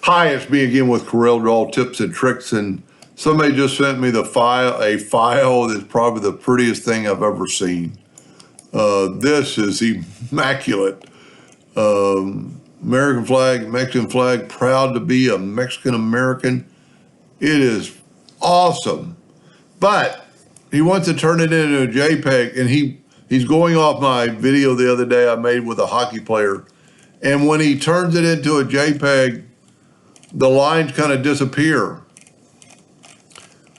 Hi, it's me again with Corel Draw tips and tricks, and somebody just sent me a file that's probably the prettiest thing I've ever seen. This is immaculate. American flag, Mexican flag, proud to be a Mexican American. It is awesome. But he wants to turn it into a JPEG, and he's going off my video the other day I made with a hockey player. And when he turns it into a JPEG, the lines kind of disappear.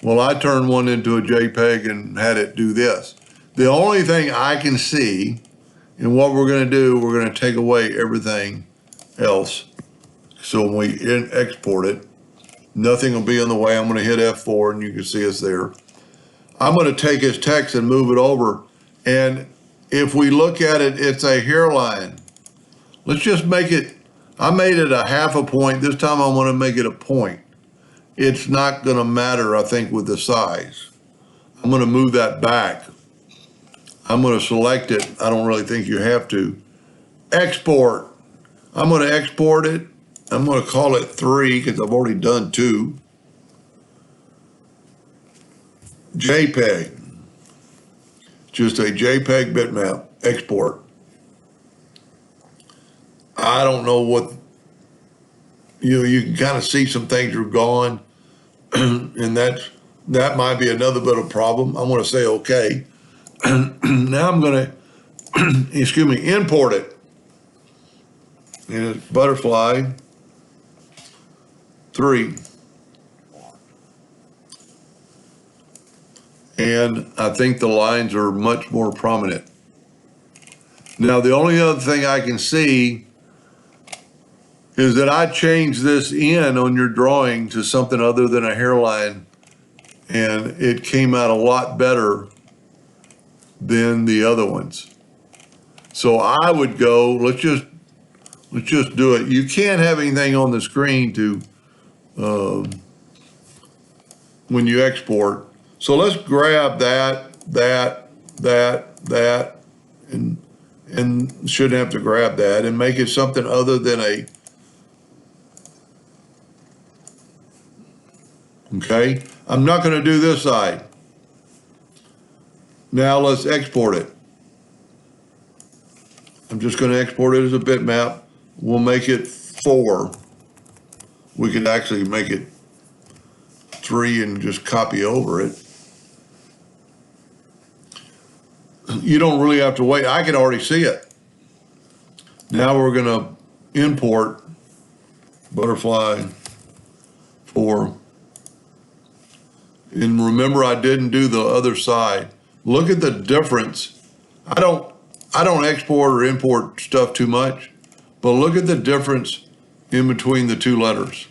Well, I turned one into a JPEG and had it do this. The only thing I can see, and what we're going to do, we're going to take away everything else. So when we export it, nothing will be in the way. I'm going to hit F4 and you can see it's there. I'm going to take his text and move it over. And if we look at it, it's a hairline. Let's just make it, I made it a half a point. This time I want to make it a point. It's not going to matter, I think, with the size. I'm going to move that back. I'm going to select it. I don't really think you have to. Export. I'm going to export it. I'm going to call it 3 because I've already done 2. JPEG. Just a JPEG bitmap. Export. I don't know what, you can kind of see some things are gone, and that might be another bit of problem. I'm going to say okay. Now I'm going to, import it. And it's butterfly 3. And I think the lines are much more prominent. Now, the only other thing I can see is that I changed this in on your drawing to something other than a hairline, and it came out a lot better than the other ones. So I would go, let's just do it. You can't have anything on the screen to when you export. So let's grab that, and shouldn't have to grab that, and make it something other than a, okay? I'm not going to do this side. Now let's export it. I'm just going to export it as a bitmap. We'll make it 4. We could actually make it 3 and just copy over it. You don't really have to wait. I can already see it. Now we're going to import butterfly 4. And remember, I didn't do the other side. Look at the difference. I don't export or import stuff too much, but look at the difference in between the 2 letters.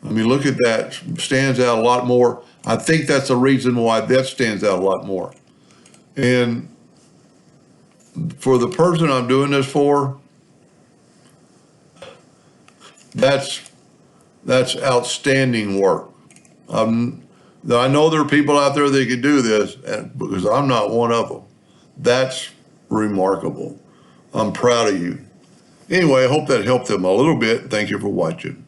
I mean, look at that. Stands out a lot more. I think that's the reason why that stands out a lot more. And for the person I'm doing this for, that's outstanding work. I know there are people out there that can do this, because I'm not one of them. That's remarkable. I'm proud of you. Anyway, I hope that helped them a little bit. Thank you for watching.